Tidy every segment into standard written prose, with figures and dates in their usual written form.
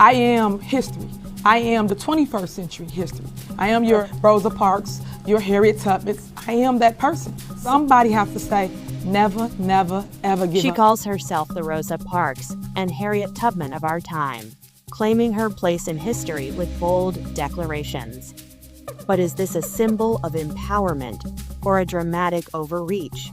I am history. I am the 21st century history. I am your Rosa Parks, your Harriet Tubmans. I am that person. Somebody has to say, never, never, ever give up. She calls herself the Rosa Parks and Harriet Tubman of our time, claiming her place in history with bold declarations. But is this a symbol of empowerment or a dramatic overreach?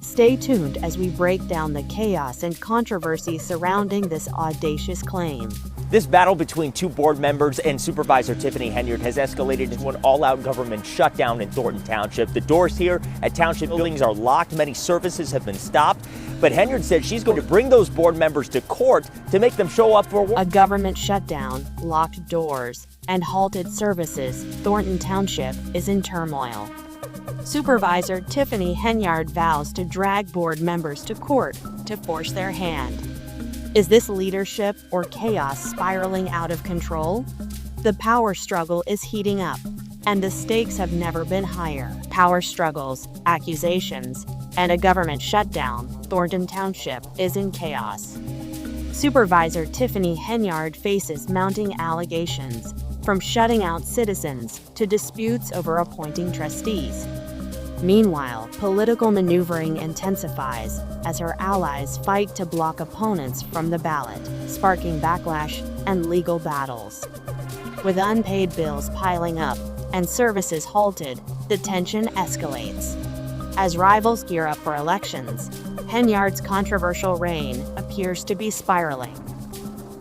Stay tuned as we break down the chaos and controversy surrounding this audacious claim. This battle between two board members and Supervisor Tiffany Henyard has escalated into an all-out government shutdown in Thornton Township. The doors here at township buildings are locked. Many services have been stopped. But Henyard said she's going to bring those board members to court to make them show up for work. A government shutdown, locked doors, and halted services. Thornton Township is in turmoil. Supervisor Tiffany Henyard vows to drag board members to court to force their hand. Is this leadership or chaos spiraling out of control? The power struggle is heating up, and the stakes have never been higher. Power struggles, accusations, and a government shutdown. Thornton Township is in chaos. Supervisor Tiffany Henyard faces mounting allegations, from shutting out citizens to disputes over appointing trustees. Meanwhile, political maneuvering intensifies as her allies fight to block opponents from the ballot, sparking backlash and legal battles. With unpaid bills piling up and services halted, the tension escalates. As rivals gear up for elections, Henyard's controversial reign appears to be spiraling.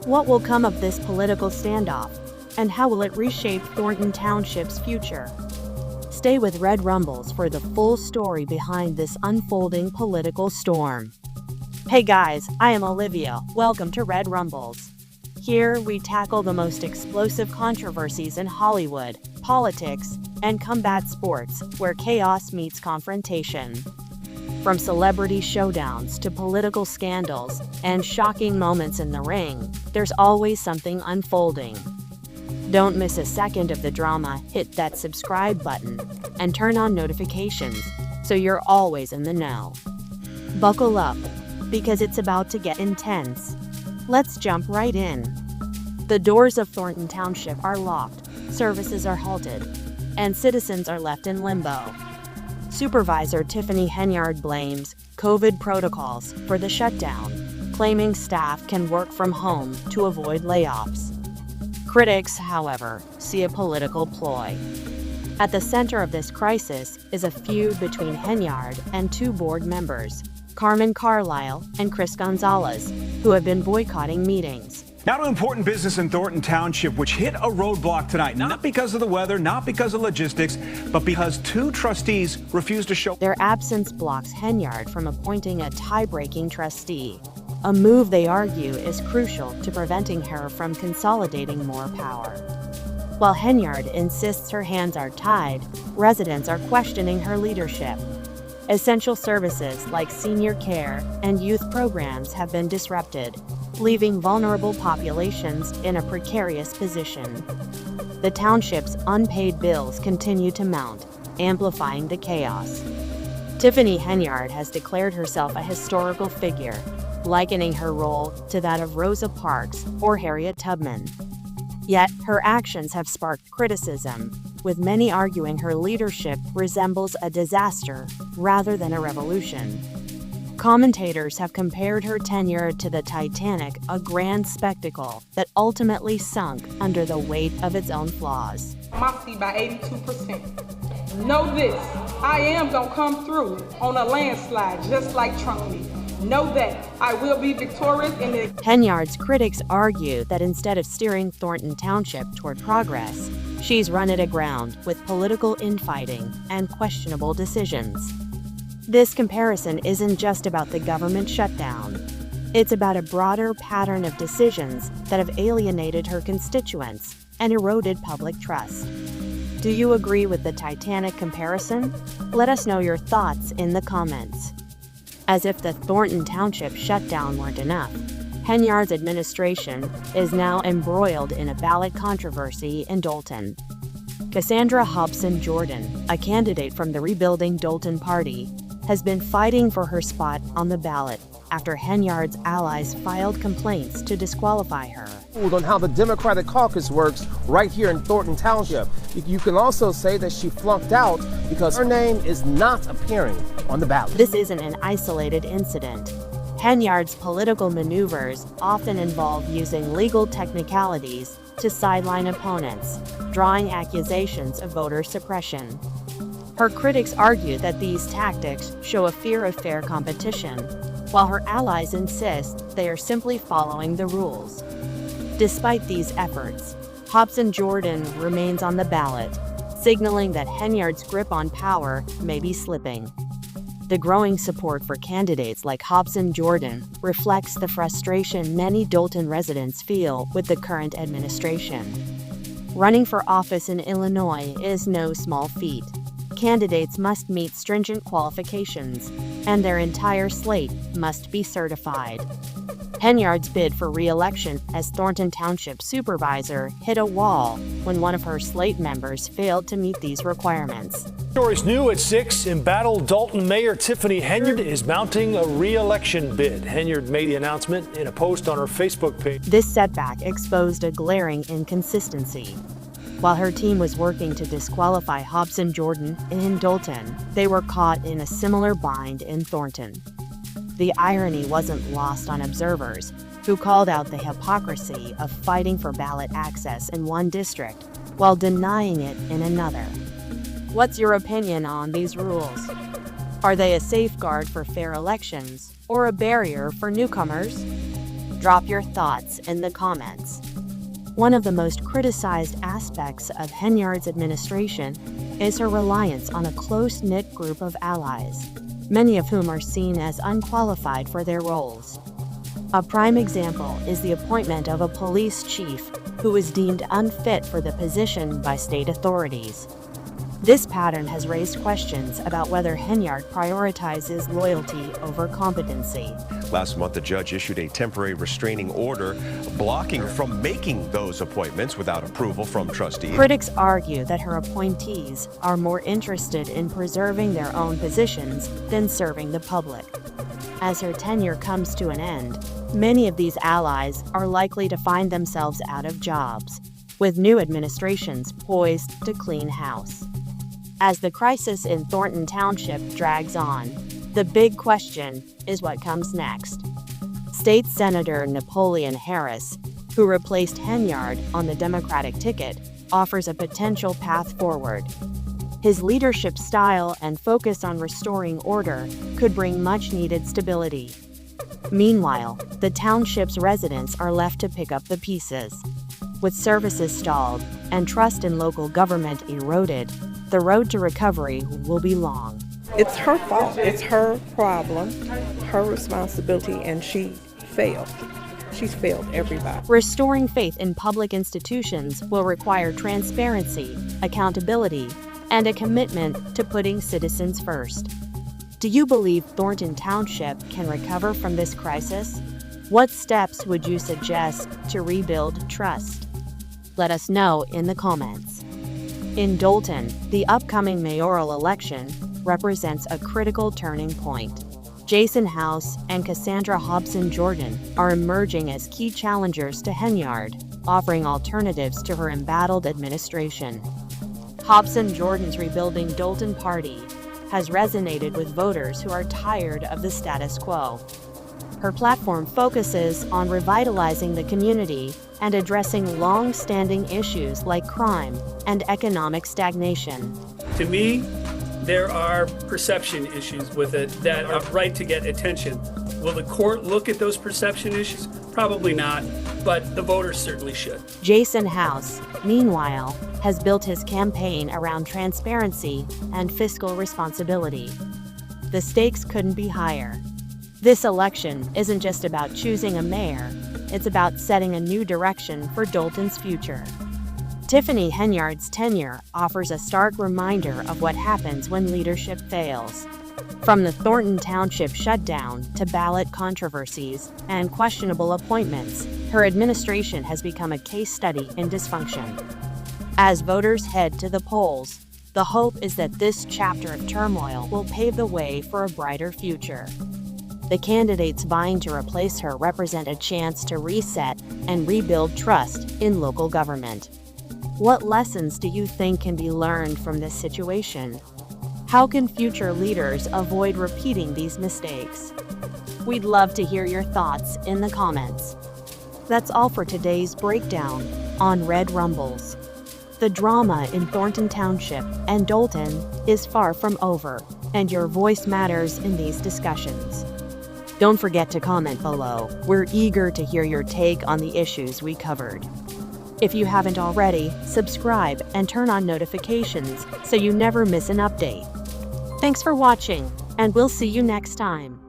What will come of this political standoff, and how will it reshape Thornton Township's future? Stay with Red Rumbles for the full story behind this unfolding political storm. Hey guys, I am Olivia. Welcome to Red Rumbles. Here we tackle the most explosive controversies in Hollywood, politics, and combat sports, where chaos meets confrontation. From celebrity showdowns to political scandals and shocking moments in the ring, there's always something unfolding. Don't miss a second of the drama. Hit that subscribe button and turn on notifications so you're always in the know. Buckle up, because it's about to get intense. Let's jump right in. The doors of Thornton Township are locked, services are halted, and citizens are left in limbo. Supervisor Tiffany Henyard blames COVID protocols for the shutdown, claiming staff can work from home to avoid layoffs. Critics, however, see a political ploy. At the center of this crisis is a feud between Henyard and two board members, Carmen Carlisle and Chris Gonzalez, who have been boycotting meetings. Now to important business in Thornton Township, which hit a roadblock tonight, not because of the weather, not because of logistics, but because two trustees refused to show. Their absence blocks Henyard from appointing a tie-breaking trustee, a move they argue is crucial to preventing her from consolidating more power. While Henyard insists her hands are tied, residents are questioning her leadership. Essential services like senior care and youth programs have been disrupted, leaving vulnerable populations in a precarious position. The township's unpaid bills continue to mount, amplifying the chaos. Tiffany Henyard has declared herself a historical figure, likening her role to that of Rosa Parks or Harriet Tubman. Yet, her actions have sparked criticism, with many arguing her leadership resembles a disaster rather than a revolution. Commentators have compared her tenure to the Titanic, a grand spectacle that ultimately sunk under the weight of its own flaws. My seat by 82%. Know this, I am gonna come through on a landslide just like Trump did. Know that I will be victorious in the... Henyard's critics argue that instead of steering Thornton Township toward progress, she's run it aground with political infighting and questionable decisions. This comparison isn't just about the government shutdown. It's about a broader pattern of decisions that have alienated her constituents and eroded public trust. Do you agree with the Titanic comparison? Let us know your thoughts in the comments. As if the Thornton Township shutdown weren't enough, Henyard's administration is now embroiled in a ballot controversy in Dolton. Cassandra Hobson Jordan, a candidate from the Rebuilding Dolton Party, has been fighting for her spot on the ballot after Henyard's allies filed complaints to disqualify her. On how the Democratic caucus works right here in Thornton Township. You can also say that she flunked out because her name is not appearing on the ballot. This isn't an isolated incident. Henyard's political maneuvers often involve using legal technicalities to sideline opponents, drawing accusations of voter suppression. Her critics argue that these tactics show a fear of fair competition, while her allies insist they are simply following the rules. Despite these efforts, Hobson Jordan remains on the ballot, signaling that Henyard's grip on power may be slipping. The growing support for candidates like Hobson Jordan reflects the frustration many Dolton residents feel with the current administration. Running for office in Illinois is no small feat. Candidates must meet stringent qualifications, and their entire slate must be certified. Henyard's bid for re-election as Thornton Township supervisor hit a wall when one of her slate members failed to meet these requirements. Stories new at 6. Embattled Dolton Mayor Tiffany Henyard is mounting a re-election bid. Henyard made the announcement in a post on her Facebook page. This setback exposed a glaring inconsistency. While her team was working to disqualify Hobson Jordan in Dolton, they were caught in a similar bind in Thornton. The irony wasn't lost on observers, who called out the hypocrisy of fighting for ballot access in one district while denying it in another. What's your opinion on these rules? Are they a safeguard for fair elections or a barrier for newcomers? Drop your thoughts in the comments. One of the most criticized aspects of Henyard's administration is her reliance on a close-knit group of allies, many of whom are seen as unqualified for their roles. A prime example is the appointment of a police chief who was deemed unfit for the position by state authorities. This pattern has raised questions about whether Henyard prioritizes loyalty over competency. Last month, the judge issued a temporary restraining order blocking her from making those appointments without approval from trustees. Critics argue that her appointees are more interested in preserving their own positions than serving the public. As her tenure comes to an end, many of these allies are likely to find themselves out of jobs, with new administrations poised to clean house. As the crisis in Thornton Township drags on, the big question is what comes next. State Senator Napoleon Harris, who replaced Henyard on the Democratic ticket, offers a potential path forward. His leadership style and focus on restoring order could bring much-needed stability. Meanwhile, the township's residents are left to pick up the pieces. With services stalled and trust in local government eroded, the road to recovery will be long. It's her fault. It's her problem, her responsibility, and she failed. She's failed everybody. Restoring faith in public institutions will require transparency, accountability, and a commitment to putting citizens first. Do you believe Thornton Township can recover from this crisis? What steps would you suggest to rebuild trust? Let us know in the comments. In Dolton, the upcoming mayoral election represents a critical turning point. Jason House and Cassandra Hobson Jordan are emerging as key challengers to Henyard, offering alternatives to her embattled administration. Hobson Jordan's Rebuilding Dolton party has resonated with voters who are tired of the status quo. Her platform focuses on revitalizing the community and addressing long-standing issues like crime and economic stagnation. To me, there are perception issues with it that are right to get attention. Will the court look at those perception issues? Probably not, but the voters certainly should. Jason House, meanwhile, has built his campaign around transparency and fiscal responsibility. The stakes couldn't be higher. This election isn't just about choosing a mayor, it's about setting a new direction for Dolton's future. Tiffany Henyard's tenure offers a stark reminder of what happens when leadership fails. From the Thornton Township shutdown to ballot controversies and questionable appointments, her administration has become a case study in dysfunction. As voters head to the polls, the hope is that this chapter of turmoil will pave the way for a brighter future. The candidates vying to replace her represent a chance to reset and rebuild trust in local government. What lessons do you think can be learned from this situation? How can future leaders avoid repeating these mistakes? We'd love to hear your thoughts in the comments. That's all for today's breakdown on Red Rumbles. The drama in Thornton Township and Dolton is far from over, and your voice matters in these discussions. Don't forget to comment below. We're eager to hear your take on the issues we covered. If you haven't already, subscribe and turn on notifications so you never miss an update. Thanks for watching, and we'll see you next time.